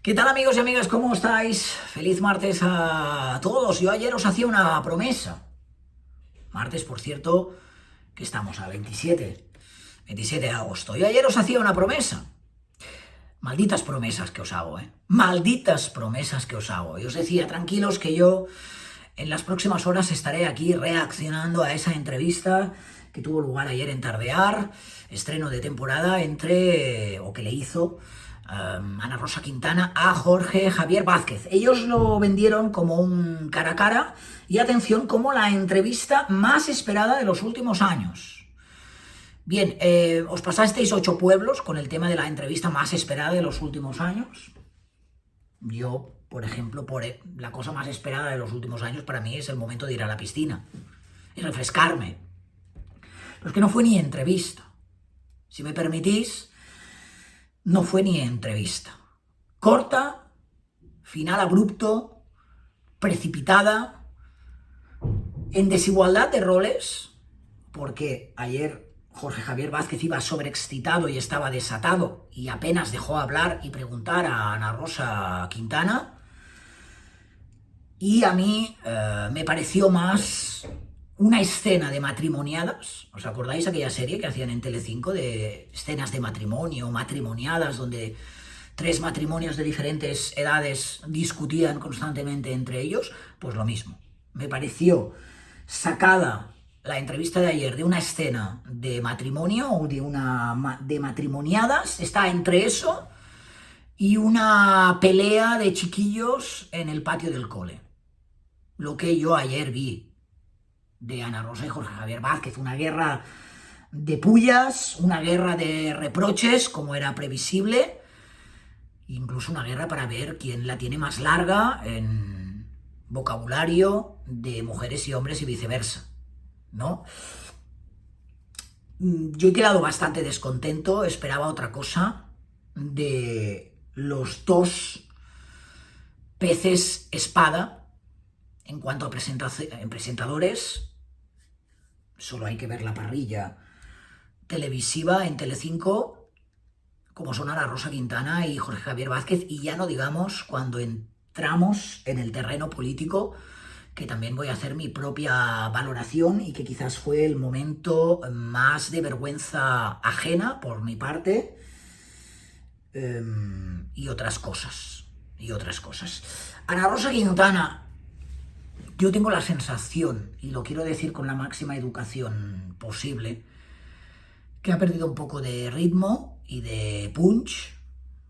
¿Qué tal, amigos y amigas? ¿Cómo estáis? Feliz martes a todos. Yo ayer os hacía una promesa. Martes, por cierto, que estamos a 27 de agosto. Yo ayer os hacía una promesa. Malditas promesas que os hago, ¿eh? Malditas promesas que os hago. Y os decía, tranquilos, que yo en las próximas horas estaré aquí reaccionando a esa entrevista que tuvo lugar ayer en Tardear, estreno de temporada que le hizo Ana Rosa Quintana a Jorge Javier Vázquez. Ellos lo vendieron como un cara a cara y, atención, como la entrevista más esperada de los últimos años. Bien, os pasasteis 8 pueblos con el tema de la entrevista más esperada de los últimos años. Yo, por ejemplo, la cosa más esperada de los últimos años para mí es el momento de ir a la piscina y refrescarme. Pero es que no fue ni entrevista. Si me permitís, no fue ni entrevista. Corta, final abrupto, precipitada, en desigualdad de roles, porque ayer Jorge Javier Vázquez iba sobreexcitado y estaba desatado y apenas dejó hablar y preguntar a Ana Rosa Quintana. Y a mí me pareció más una escena de matrimoniadas. ¿Os acordáis aquella serie que hacían en Telecinco de escenas de matrimonio, matrimoniadas, donde 3 matrimonios de diferentes edades discutían constantemente entre ellos? Pues lo mismo. Me pareció sacada la entrevista de ayer de una escena de matrimonio o de matrimoniadas. Está entre eso y una pelea de chiquillos en el patio del cole. Lo que yo ayer vi de Ana Rosa y Jorge Javier Vázquez, una guerra de pullas, una guerra de reproches, como era previsible, incluso una guerra para ver quién la tiene más larga en vocabulario de mujeres y hombres y viceversa, ¿no? Yo he quedado bastante descontento, esperaba otra cosa de los 2 peces espada. En cuanto a presentadores, solo hay que ver la parrilla televisiva en Telecinco, como son Ana Rosa Quintana y Jorge Javier Vázquez, y ya no digamos cuando entramos en el terreno político, que también voy a hacer mi propia valoración y que quizás fue el momento más de vergüenza ajena por mi parte, y otras cosas. Ana Rosa Quintana, yo tengo la sensación, y lo quiero decir con la máxima educación posible, que ha perdido un poco de ritmo y de punch.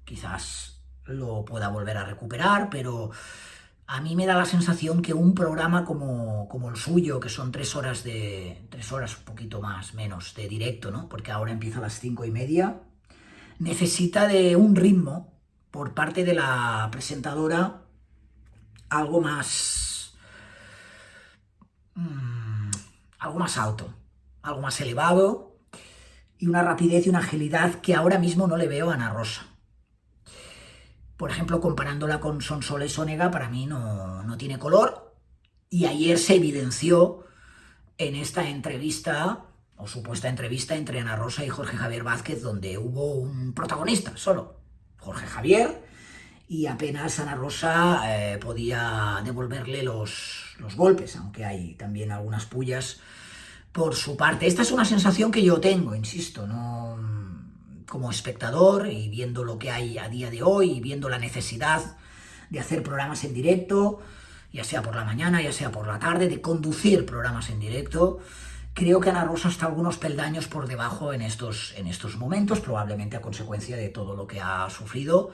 Quizás lo pueda volver a recuperar, pero a mí me da la sensación que un programa como el suyo, que son 3 horas, un poquito más, menos, de directo, ¿no? Porque ahora empieza a las 5:30, necesita de un ritmo por parte de la presentadora algo más alto, algo más elevado, y una rapidez y una agilidad que ahora mismo no le veo a Ana Rosa. Por ejemplo, comparándola con Sonsoles Onega, para mí no tiene color, y ayer se evidenció en esta entrevista, o supuesta entrevista, entre Ana Rosa y Jorge Javier Vázquez, donde hubo un protagonista solo, Jorge Javier, y apenas Ana Rosa podía devolverle los golpes, aunque hay también algunas pullas por su parte. Esta es una sensación que yo tengo, insisto, no como espectador, y viendo lo que hay a día de hoy, y viendo la necesidad de hacer programas en directo, ya sea por la mañana, ya sea por la tarde, de conducir programas en directo. Creo que Ana Rosa está algunos peldaños por debajo en estos momentos, probablemente a consecuencia de todo lo que ha sufrido,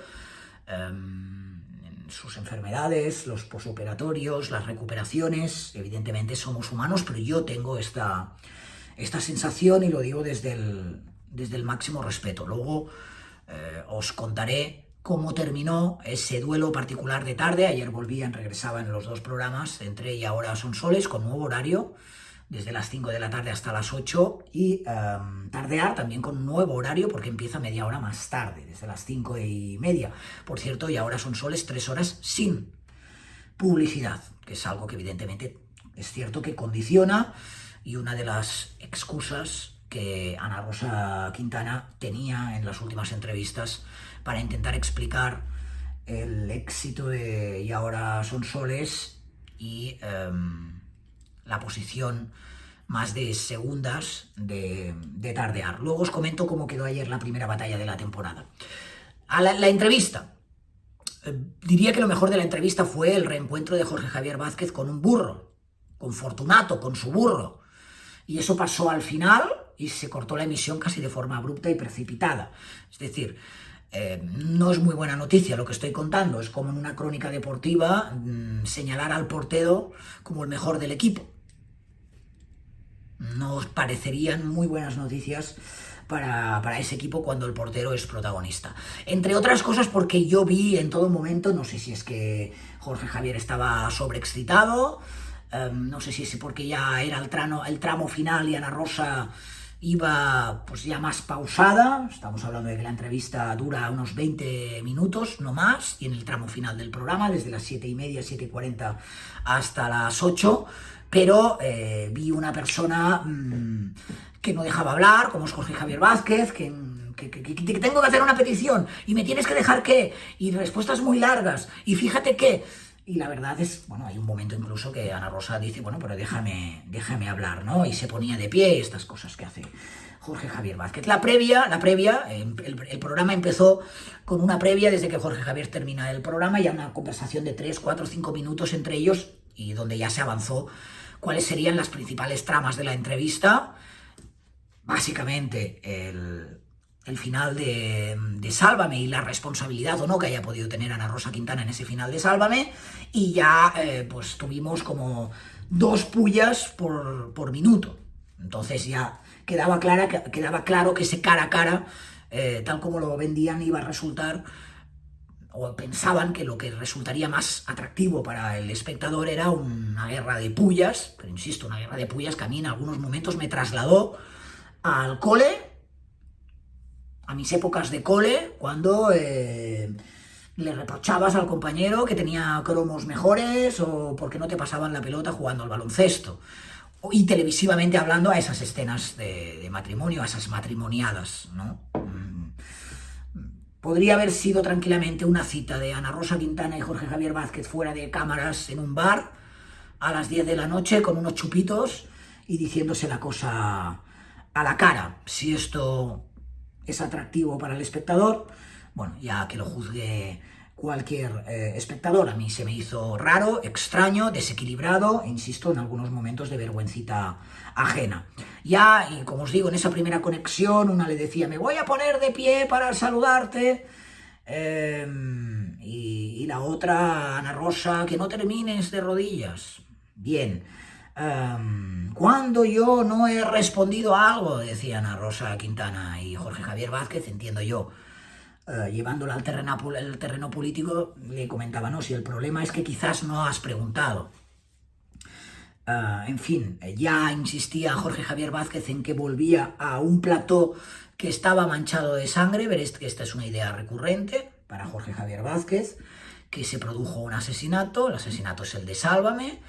sus enfermedades, los posoperatorios, las recuperaciones. Evidentemente somos humanos, pero yo tengo esta sensación, y lo digo desde el máximo respeto. Luego os contaré cómo terminó ese duelo particular de tarde. Ayer regresaban los 2 programas, Entre y Ahora Sonsoles, con nuevo horario, desde las 5 de la tarde hasta las 8, y Tardear también con nuevo horario, porque empieza media hora más tarde, desde las 5:30. Por cierto, Y Ahora Sonsoles, 3 horas sin publicidad, que es algo que evidentemente es cierto que condiciona, y una de las excusas que Ana Rosa Quintana tenía en las últimas entrevistas para intentar explicar el éxito de Y ahora son soles y la posición más de segundas de tardear. Luego os comento cómo quedó ayer la primera batalla de la temporada. A la entrevista. Diría que lo mejor de la entrevista fue el reencuentro de Jorge Javier Vázquez con un burro, con Fortunato, con su burro. Y eso pasó al final y se cortó la emisión casi de forma abrupta y precipitada. Es decir, no es muy buena noticia lo que estoy contando. Es como en una crónica deportiva señalar al portero como el mejor del equipo. No os parecerían muy buenas noticias para ese equipo cuando el portero es protagonista. Entre otras cosas porque yo vi en todo momento, no sé si es que Jorge Javier estaba sobreexcitado, no sé si es porque ya era el tramo final y Ana Rosa iba pues ya más pausada. Estamos hablando de que la entrevista dura unos 20 minutos, no más, y en el tramo final del programa, desde las 7:30, 7:40 hasta las 8, pero vi una persona que no dejaba hablar, como es Jorge Javier Vázquez, que tengo que hacer una petición y me tienes que dejar qué, y respuestas muy largas, y fíjate qué. Y la verdad es, bueno, hay un momento incluso que Ana Rosa dice, bueno, pero déjame hablar, ¿no? Y se ponía de pie, estas cosas que hace Jorge Javier Vázquez. La previa, el programa empezó con una previa desde que Jorge Javier termina el programa, ya una conversación de 3, 4, 5 minutos entre ellos, y donde ya se avanzó cuáles serían las principales tramas de la entrevista. Básicamente el final de Sálvame y la responsabilidad o no que haya podido tener Ana Rosa Quintana en ese final de Sálvame, y ya pues tuvimos como 2 pullas por minuto. Entonces ya quedaba claro que ese cara a cara, tal como lo vendían, iba a resultar, o pensaban que lo que resultaría más atractivo para el espectador era una guerra de pullas, pero insisto, una guerra de pullas que a mí en algunos momentos me trasladó al cole, a mis épocas de cole, cuando le reprochabas al compañero que tenía cromos mejores o porque no te pasaban la pelota jugando al baloncesto. Y televisivamente hablando, a esas escenas de matrimonio, a esas matrimoniadas, ¿no? Podría haber sido tranquilamente una cita de Ana Rosa Quintana y Jorge Javier Vázquez fuera de cámaras en un bar a las 10 de la noche con unos chupitos y diciéndose la cosa a la cara. Si esto es atractivo para el espectador, bueno, ya que lo juzgue cualquier espectador. A mí se me hizo raro, extraño, desequilibrado, e insisto, en algunos momentos de vergüencita ajena. Ya, y como os digo, en esa primera conexión, una le decía, me voy a poner de pie para saludarte, y la otra, Ana Rosa, que no termines de rodillas. Bien. Cuando yo no he respondido a algo, decía Ana Rosa Quintana, y Jorge Javier Vázquez, entiendo yo, llevándolo al terreno político, le comentaba, no, si el problema es que quizás no has preguntado. En fin, ya insistía Jorge Javier Vázquez en que volvía a un plató que estaba manchado de sangre. Veréis que esta es una idea recurrente para Jorge Javier Vázquez, que se produjo un asesinato, el asesinato es el de Sálvame,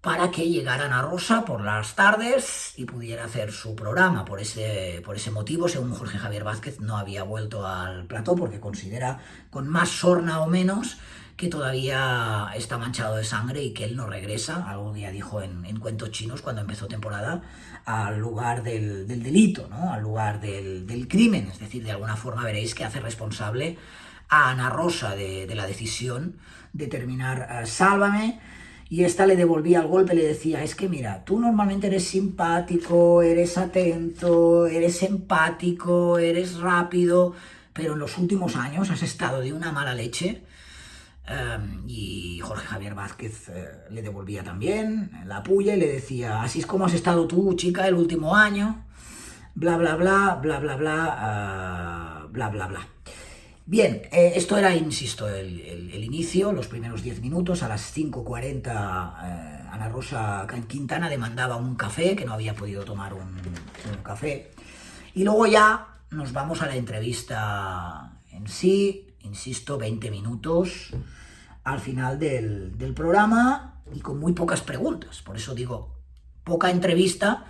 para que llegara Ana Rosa por las tardes y pudiera hacer su programa. Por ese motivo, según Jorge Javier Vázquez, no había vuelto al plató porque considera, con más sorna o menos, que todavía está manchado de sangre y que él no regresa, algo que ya dijo en Cuentos Chinos cuando empezó temporada, al lugar del delito, ¿no? Al lugar del crimen. Es decir, de alguna forma veréis que hace responsable a Ana Rosa de la decisión de terminar Sálvame. Y esta le devolvía el golpe, le decía, es que mira, tú normalmente eres simpático, eres atento, eres empático, eres rápido, pero en los últimos años has estado de una mala leche. Y Jorge Javier Vázquez le devolvía también la puya y le decía, así es como has estado tú, chica, el último año, bla, bla, bla, bla, bla, bla, bla, bla, bla. Bien, esto era, insisto, el inicio, los primeros 10 minutos. A las 5:40 Ana Rosa Quintana demandaba un café, que no había podido tomar un café. Y luego ya nos vamos a la entrevista en sí, insisto, 20 minutos al final del programa y con muy pocas preguntas. Por eso digo, poca entrevista,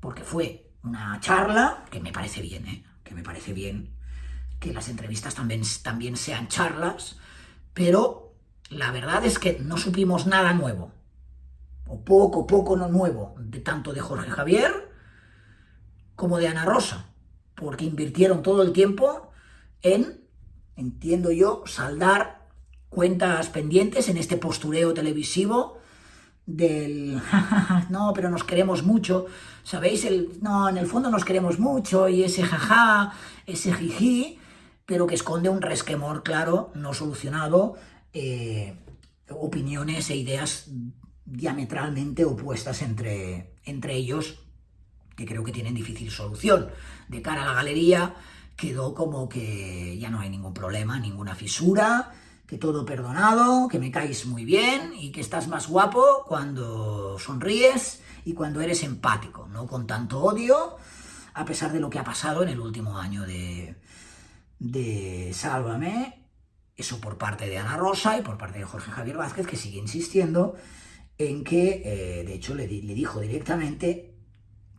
porque fue una charla que me parece bien, que me parece bien. que las entrevistas también sean charlas, pero la verdad es que no supimos nada nuevo, o poco no nuevo, tanto de Jorge Javier como de Ana Rosa, porque invirtieron todo el tiempo en, entiendo yo, saldar cuentas pendientes en este postureo televisivo del no, pero nos queremos mucho, ¿sabéis? No, en el fondo nos queremos mucho, y ese jaja, ese jiji, pero que esconde un resquemor claro, no solucionado, opiniones e ideas diametralmente opuestas entre ellos, que creo que tienen difícil solución. De cara a la galería quedó como que ya no hay ningún problema, ninguna fisura, que todo perdonado, que me caes muy bien y que estás más guapo cuando sonríes y cuando eres empático, no con tanto odio, a pesar de lo que ha pasado en el último año de Sálvame, eso por parte de Ana Rosa y por parte de Jorge Javier Vázquez, que sigue insistiendo en que, de hecho, le dijo directamente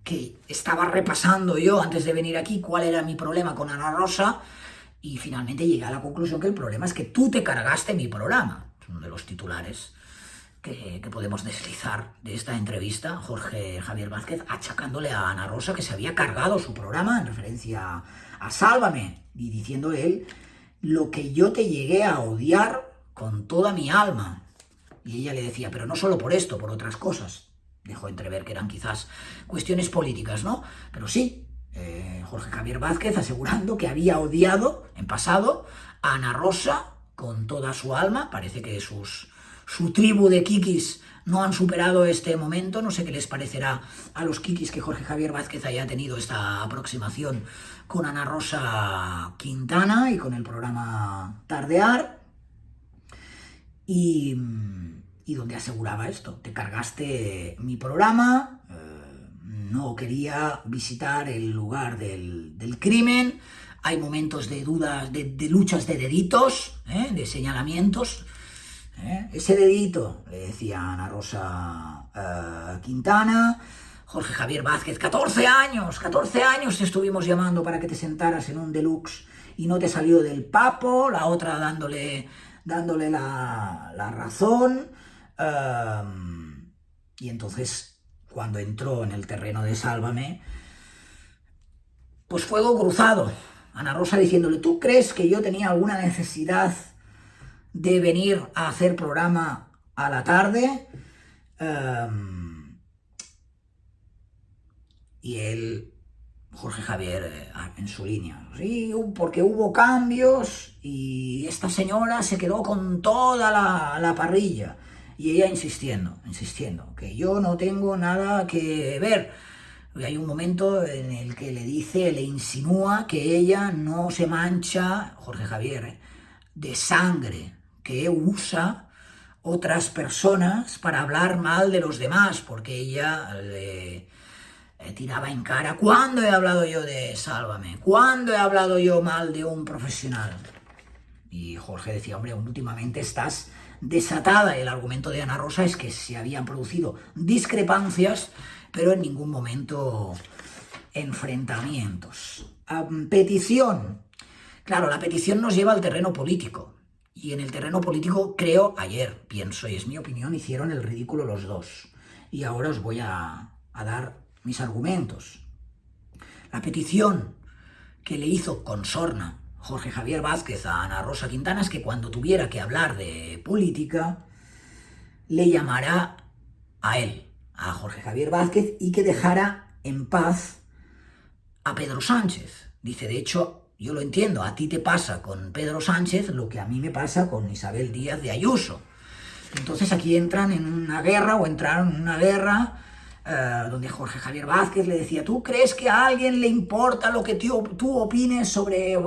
que estaba repasando yo antes de venir aquí cuál era mi problema con Ana Rosa, y finalmente llegué a la conclusión que el problema es que tú te cargaste mi programa. Es uno de los titulares que podemos deslizar de esta entrevista, Jorge Javier Vázquez achacándole a Ana Rosa que se había cargado su programa en referencia a Sálvame, y diciendo él: lo que yo te llegué a odiar con toda mi alma. Y ella le decía: pero no solo por esto, por otras cosas. Dejó entrever que eran quizás cuestiones políticas, ¿no? Pero sí, Jorge Javier Vázquez asegurando que había odiado en pasado a Ana Rosa con toda su alma. Parece que su tribu de kikis no han superado este momento. No sé qué les parecerá a los kikis que Jorge Javier Vázquez haya tenido esta aproximación con Ana Rosa Quintana y con el programa Tardear, y donde aseguraba esto: te cargaste mi programa, no quería visitar el lugar del crimen, hay momentos de dudas, de luchas de deditos, de señalamientos. Ese dedito, le decía Ana Rosa Quintana. Jorge Javier Vázquez: 14 años te estuvimos llamando para que te sentaras en un deluxe y no te salió del papo. La otra dándole la razón. Y entonces, cuando entró en el terreno de Sálvame, pues fuego cruzado. Ana Rosa diciéndole: ¿tú crees que yo tenía alguna necesidad de venir a hacer programa a la tarde? Y él, Jorge Javier, en su línea: sí, porque hubo cambios y esta señora se quedó con toda la parrilla. Y ella insistiendo, que yo no tengo nada que ver. Y hay un momento en el que le insinúa que ella no se mancha, Jorge Javier, de sangre, que usa otras personas para hablar mal de los demás, porque ella le tiraba en cara: ¿cuándo he hablado yo de Sálvame? ¿Cuándo he hablado yo mal de un profesional? Y Jorge decía: hombre, últimamente estás desatada. Y el argumento de Ana Rosa es que se habían producido discrepancias, pero en ningún momento enfrentamientos. Petición. Claro, la petición nos lleva al terreno político. Y en el terreno político, pienso, y es mi opinión, hicieron el ridículo los dos. Y ahora os voy a dar mis argumentos. La petición que le hizo con sorna Jorge Javier Vázquez a Ana Rosa Quintana es que cuando tuviera que hablar de política, le llamara a él, a Jorge Javier Vázquez, y que dejara en paz a Pedro Sánchez. Dice: de hecho, yo lo entiendo, a ti te pasa con Pedro Sánchez lo que a mí me pasa con Isabel Díaz de Ayuso. Entonces aquí entraron en una guerra donde Jorge Javier Vázquez le decía: ¿tú crees que a alguien le importa lo que tú opines sobre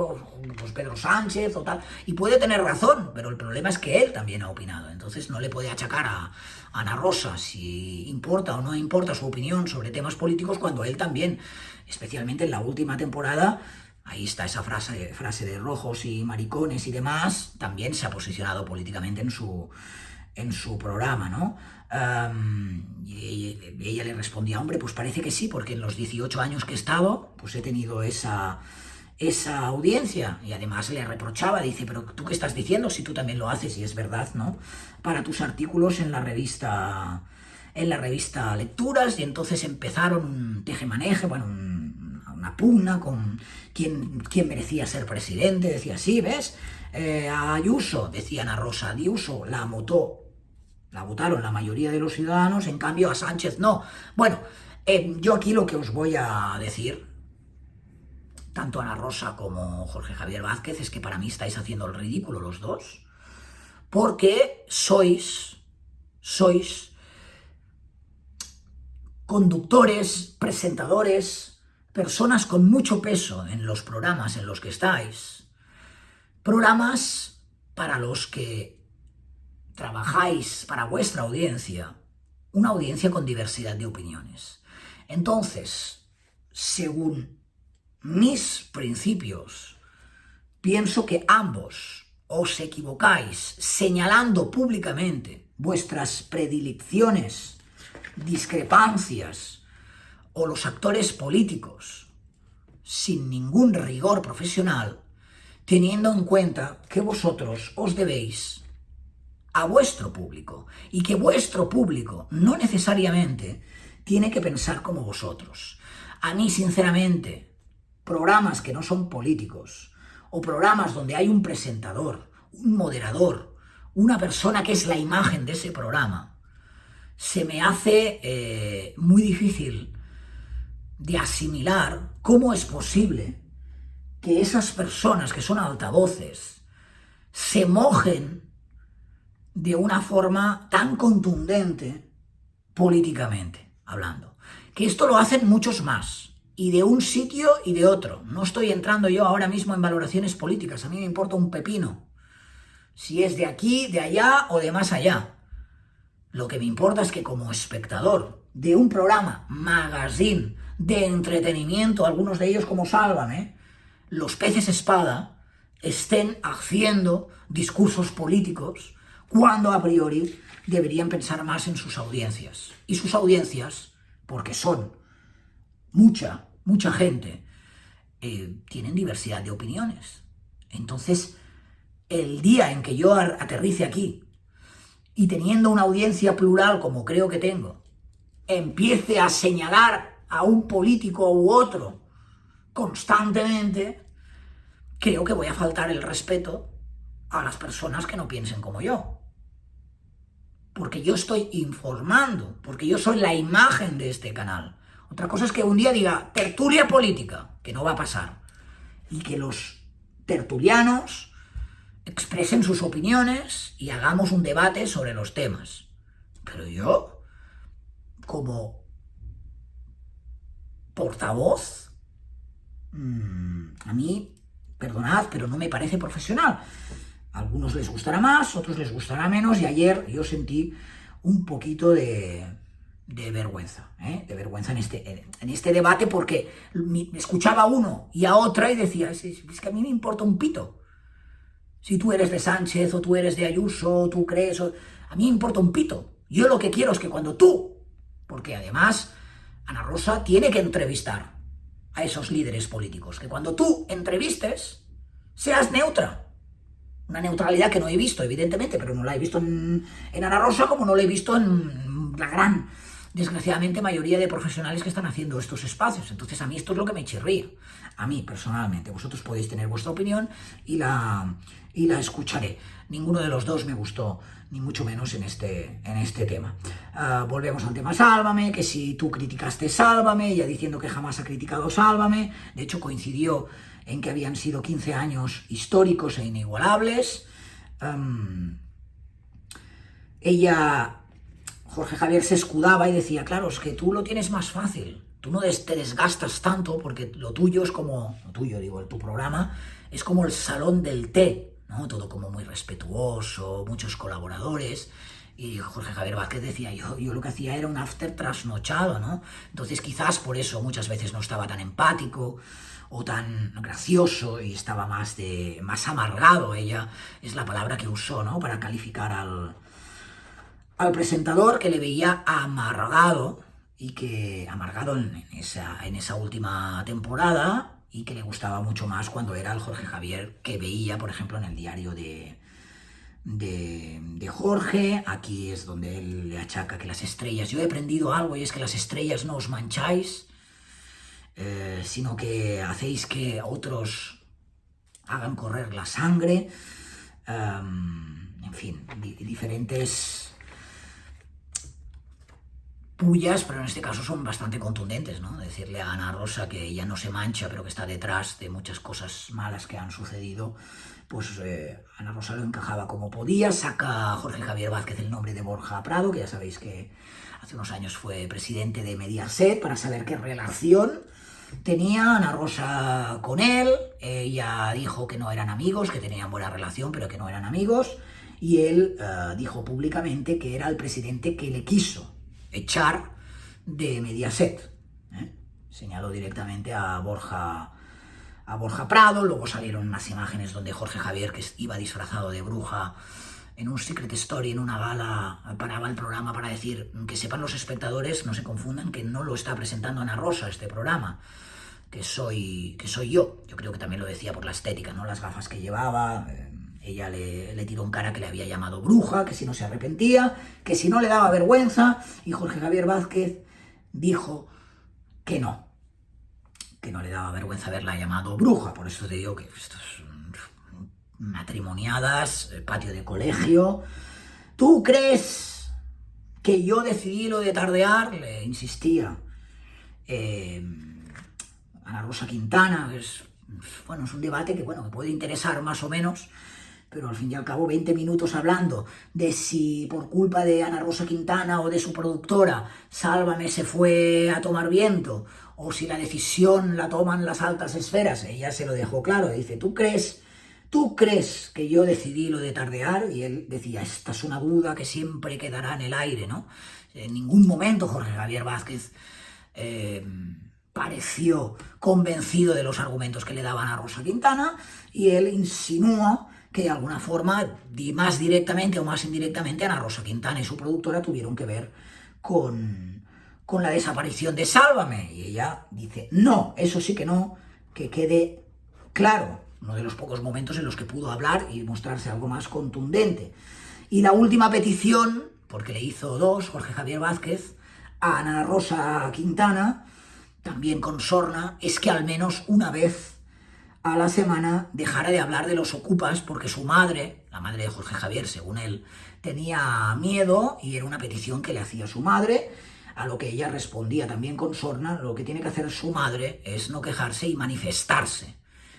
pues, Pedro Sánchez o tal? Y puede tener razón, pero el problema es que él también ha opinado. Entonces no le puede achacar a Ana Rosa si importa o no importa su opinión sobre temas políticos, cuando él también, especialmente en la última temporada, ahí está esa frase de rojos y maricones y demás, también se ha posicionado políticamente en su programa, ¿no? Y ella le respondía: hombre, pues parece que sí, porque en los 18 años que he estado, pues he tenido esa esa audiencia. Y además le reprochaba, dice, pero ¿tú qué estás diciendo si tú también lo haces? Y es verdad, ¿no? Para tus artículos en la revista Lecturas, y entonces empezaron un tejemaneje, bueno, una pugna con quién merecía ser presidente. Decía, sí, ¿ves? A Ayuso, decía Ana Rosa, Ayuso la votaron la mayoría de los ciudadanos, en cambio a Sánchez no. Bueno, yo aquí lo que os voy a decir, tanto Ana Rosa como Jorge Javier Vázquez, es que para mí estáis haciendo el ridículo los dos, porque sois conductores, presentadores, personas con mucho peso en los programas en los que estáis, programas para los que trabajáis para vuestra audiencia, una audiencia con diversidad de opiniones. Entonces, según mis principios, pienso que ambos os equivocáis señalando públicamente vuestras predilecciones, discrepancias o los actores políticos sin ningún rigor profesional, teniendo en cuenta que vosotros os debéis a vuestro público y que vuestro público no necesariamente tiene que pensar como vosotros. A mí, sinceramente, programas que no son políticos o programas donde hay un presentador, un moderador, una persona que es la imagen de ese programa, se me hace muy difícil de asimilar cómo es posible que esas personas que son altavoces se mojen de una forma tan contundente políticamente hablando. Que esto lo hacen muchos más, y de un sitio y de otro. No estoy entrando yo ahora mismo en valoraciones políticas, a mí me importa un pepino si es de aquí, de allá o de más allá. Lo que me importa es que como espectador de un programa magazine de entretenimiento, algunos de ellos como Sálvame, los peces espada estén haciendo discursos políticos cuando a priori deberían pensar más en sus audiencias. Y sus audiencias, porque son mucha gente, tienen diversidad de opiniones. Entonces, el día en que yo aterrice aquí y teniendo una audiencia plural como creo que tengo, empiece a señalar a un político u otro constantemente, creo que voy a faltar el respeto a las personas que no piensen como yo. Porque yo estoy informando, porque yo soy la imagen de este canal. Otra cosa es que un día diga tertulia política, que no va a pasar, y que los tertulianos expresen sus opiniones y hagamos un debate sobre los temas. Pero yo, como portavoz, a mí, perdonad, pero no me parece profesional. A algunos les gustará más, otros les gustará menos, y ayer yo sentí un poquito de vergüenza, de vergüenza en este debate, porque me escuchaba a uno y a otra y decía, es que a mí me importa un pito. Si tú eres de Sánchez o tú eres de Ayuso, tú crees, a mí me importa un pito. Yo lo que quiero es que cuando tú, porque además Ana Rosa tiene que entrevistar a esos líderes políticos, que cuando tú entrevistes seas neutra. Una neutralidad que no he visto, evidentemente, pero no la he visto en Ana Rosa, como no la he visto en la gran, desgraciadamente, mayoría de profesionales que están haciendo estos espacios. Entonces a mí esto es lo que me chirría, a mí personalmente. Vosotros podéis tener vuestra opinión y la escucharé. Ninguno de los dos me gustó, ni mucho menos en este tema. Volvemos al tema Sálvame, que si tú criticaste Sálvame, ella diciendo que jamás ha criticado Sálvame. De hecho coincidió en que habían sido 15 años históricos e inigualables. Jorge Javier se escudaba y decía, claro, es que tú lo tienes más fácil, tú no te desgastas tanto porque lo tuyo es como, tu programa es como el salón del té, ¿no? Todo como muy respetuoso, muchos colaboradores. Y Jorge Javier Vázquez decía, yo lo que hacía era un after trasnochado, ¿no? Entonces quizás por eso muchas veces no estaba tan empático o tan gracioso y estaba más amargado. Ella es la palabra que usó, ¿no?, para calificar al presentador, que le veía amargado, y que amargado en esa última temporada, y que le gustaba mucho más cuando era el Jorge Javier que veía, por ejemplo, en el diario de Jorge. Aquí es donde él le achaca que las estrellas, yo he aprendido algo y es que las estrellas no os mancháis, sino que hacéis que otros hagan correr la sangre, en fin, diferentes pullas, pero en este caso son bastante contundentes, ¿no? Decirle a Ana Rosa que ella no se mancha, pero que está detrás de muchas cosas malas que han sucedido, pues Ana Rosa lo encajaba como podía. Saca a Jorge Javier Vázquez el nombre de Borja Prado, que ya sabéis que hace unos años fue presidente de Mediaset, para saber qué relación tenía Ana Rosa con él. Ella dijo que no eran amigos, que tenían buena relación, pero que no eran amigos, y él dijo públicamente que era el presidente que le quiso echar de Mediaset. Señaló directamente a Borja Prado. Luego salieron unas imágenes donde Jorge Javier, que iba disfrazado de bruja en un Secret Story, en una gala, paraba el programa para decir que sepan los espectadores, no se confundan, que no lo está presentando Ana Rosa este programa, que soy yo. Yo creo que también lo decía por la estética, ¿no? Las gafas que llevaba. Ella le tiró en cara que le había llamado bruja, que si no se arrepentía, que si no le daba vergüenza, y Jorge Javier Vázquez dijo que no le daba vergüenza haberla llamado bruja. Por eso te digo que esto es matrimoniadas, patio de colegio. ¿Tú crees que yo decidí lo de tardear? Le insistía Ana Rosa Quintana. Es un debate que, me puede interesar más o menos, pero al fin y al cabo 20 minutos hablando de si por culpa de Ana Rosa Quintana o de su productora Sálvame se fue a tomar viento, o si la decisión la toman las altas esferas. Ella se lo dejó claro, dice, ¿tú crees que yo decidí lo de tardear? Y él decía, esta es una duda que siempre quedará en el aire, ¿no? En ningún momento Jorge Javier Vázquez pareció convencido de los argumentos que le daban a Rosa Quintana, y él insinúa que de alguna forma, más directamente o más indirectamente, Ana Rosa Quintana y su productora tuvieron que ver con la desaparición de Sálvame. Y ella dice, no, eso sí que no, que quede claro. Uno de los pocos momentos en los que pudo hablar y mostrarse algo más contundente. Y la última petición, porque le hizo dos, Jorge Javier Vázquez, a Ana Rosa Quintana, también con sorna, es que al menos una vez a la semana dejara de hablar de los ocupas, porque su madre, la madre de Jorge Javier, según él, tenía miedo, y era una petición que le hacía su madre, a lo que ella respondía también con sorna, lo que tiene que hacer su madre es no quejarse y manifestarse.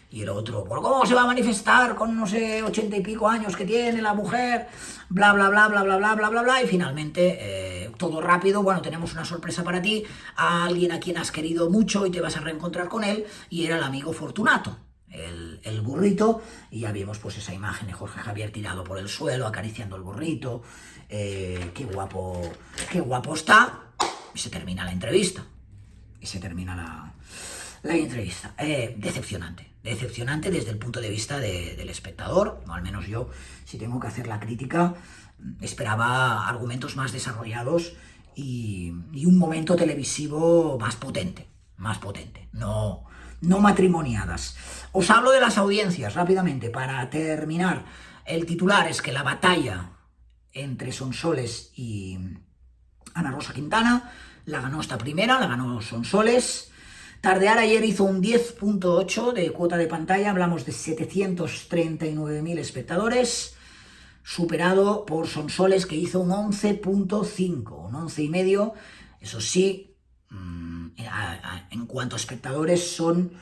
Y el otro, ¿por cómo se va a manifestar con, no sé, 80 y pico años que tiene la mujer? Bla, bla, bla, bla, bla, bla, bla, bla, bla. Y finalmente, todo rápido, tenemos una sorpresa para ti, a alguien a quien has querido mucho y te vas a reencontrar con él, y era el amigo Fortunato, el burrito, y ya vimos pues esa imagen de Jorge Javier tirado por el suelo, acariciando el burrito, qué guapo está, y se termina la entrevista. La entrevista. Decepcionante desde el punto de vista del espectador, o al menos yo, si tengo que hacer la crítica, esperaba argumentos más desarrollados y un momento televisivo más potente, no matrimoniadas. Os hablo de las audiencias rápidamente para terminar. El titular es que la batalla entre Sonsoles y Ana Rosa Quintana la ganó esta primera, la ganó Sonsoles. Tardear ayer hizo un 10.8 de cuota de pantalla, hablamos de 739.000 espectadores, superado por Sonsoles, que hizo un 11.5, un 11,5, eso sí, en cuanto a espectadores son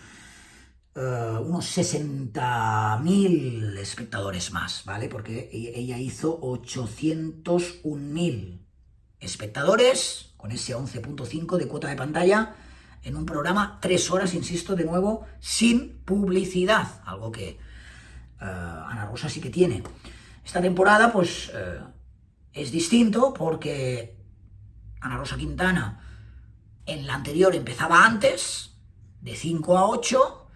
unos 60.000 espectadores más, ¿vale? Porque ella hizo 801.000 espectadores con ese 11.5 de cuota de pantalla en un programa 3 horas, insisto, de nuevo, sin publicidad, algo que Ana Rosa sí que tiene. Esta temporada, pues, es distinto porque Ana Rosa Quintana en la anterior empezaba antes, de 5 a 8,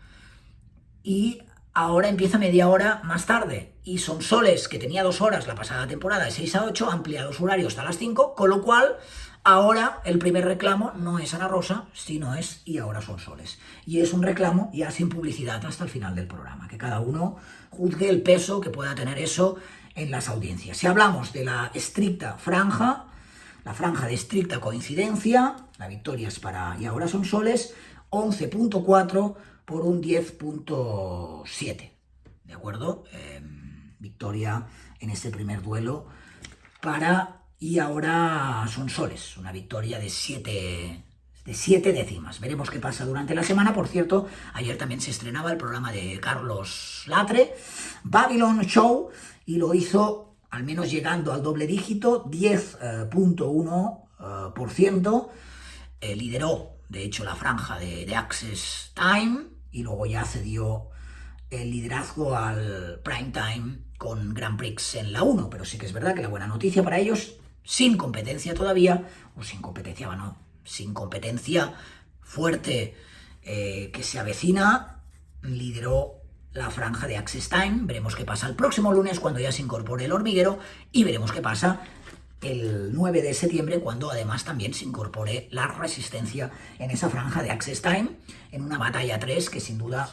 y ahora empieza media hora más tarde. Y Sonsoles, que tenía 2 horas la pasada temporada, de 6 a 8, ha ampliado su horario hasta las 5, con lo cual Ahora el primer reclamo no es Ana Rosa, sino es y ahora son soles. Y es un reclamo ya sin publicidad hasta el final del programa, que cada uno juzgue el peso que pueda tener eso en las audiencias. Si hablamos de la estricta franja, la franja de estricta coincidencia, la victoria es para y ahora son soles, 11.4 por un 10.7. ¿De acuerdo? Victoria en este primer duelo para y ahora son soles, una victoria de 7 décimas. Veremos qué pasa durante la semana. Por cierto, ayer también se estrenaba el programa de Carlos Latre, Babylon Show, y lo hizo al menos llegando al doble dígito, 10.1%. Lideró, de hecho, la franja de Access Time y luego ya cedió el liderazgo al prime time con Grand Prix en la 1, pero sí que es verdad que la buena noticia para ellos, sin competencia todavía, o sin competencia, bueno, sin competencia fuerte que se avecina, lideró la franja de Access Time. Veremos qué pasa el próximo lunes cuando ya se incorpore el hormiguero y veremos qué pasa el 9 de septiembre cuando además también se incorpore la resistencia en esa franja de Access Time, en una batalla 3 que sin duda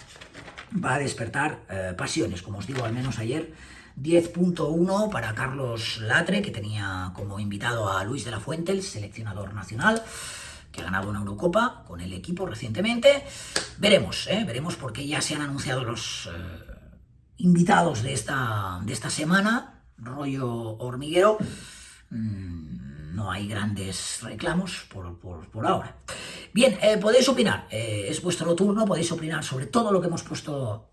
va a despertar pasiones. Como os digo, al menos ayer 10.1 para Carlos Latre, que tenía como invitado a Luis de la Fuente, el seleccionador nacional, que ha ganado una Eurocopa con el equipo recientemente. Veremos porque ya se han anunciado los invitados de esta semana, rollo hormiguero. No hay grandes reclamos por ahora. Bien, podéis opinar, es vuestro turno, podéis opinar sobre todo lo que hemos puesto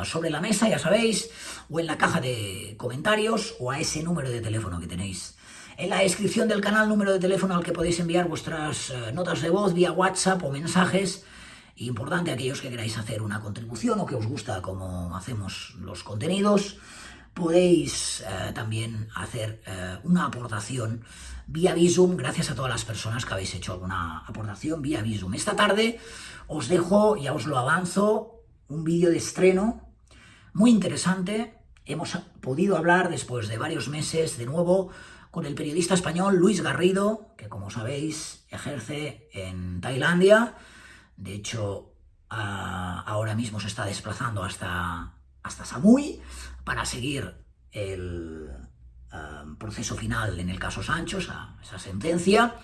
sobre la mesa, ya sabéis, o en la caja de comentarios, o a ese número de teléfono que tenéis en la descripción del canal, número de teléfono al que podéis enviar vuestras notas de voz vía WhatsApp o mensajes. Importante, aquellos que queráis hacer una contribución o que os gusta cómo hacemos los contenidos, podéis también hacer una aportación vía Bizum. Gracias a todas las personas que habéis hecho alguna aportación vía Bizum. Esta tarde os dejo, ya os lo avanzo, un vídeo de estreno muy interesante. Hemos podido hablar después de varios meses de nuevo con el periodista español Luis Garrido, que como sabéis ejerce en Tailandia. De hecho, ahora mismo se está desplazando hasta Samui para seguir el proceso final en el caso Sancho, esa sentencia.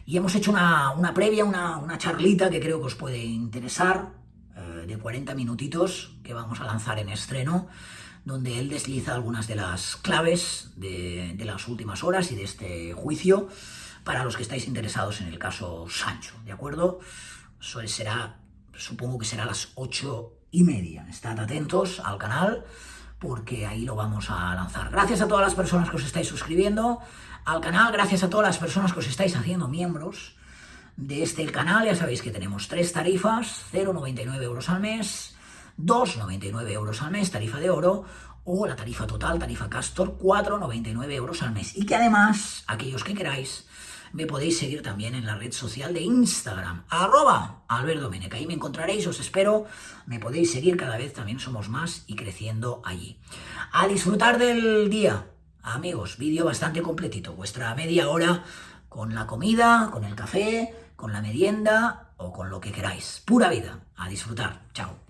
Y hemos hecho una previa, una charlita que creo que os puede interesar, de 40 minutitos que vamos a lanzar en estreno, donde él desliza algunas de las claves de las últimas horas y de este juicio para los que estáis interesados en el caso Sancho, ¿de acuerdo? Eso supongo que será a las 8:30. Estad atentos al canal porque ahí lo vamos a lanzar. Gracias a todas las personas que os estáis suscribiendo al canal, gracias a todas las personas que os estáis haciendo miembros de este canal. Ya sabéis que tenemos 3 tarifas, 0,99 euros al mes, 2,99 euros al mes, tarifa de oro, o la tarifa total, tarifa Castor, 4,99 euros al mes. Y que además, aquellos que queráis, me podéis seguir también en la red social de Instagram, @AlbertDomenech. Ahí me encontraréis, os espero, me podéis seguir, cada vez también somos más y creciendo allí. A disfrutar del día, amigos, vídeo bastante completito, vuestra media hora con la comida, con el café, con la merienda o con lo que queráis. Pura vida, a disfrutar. Chao.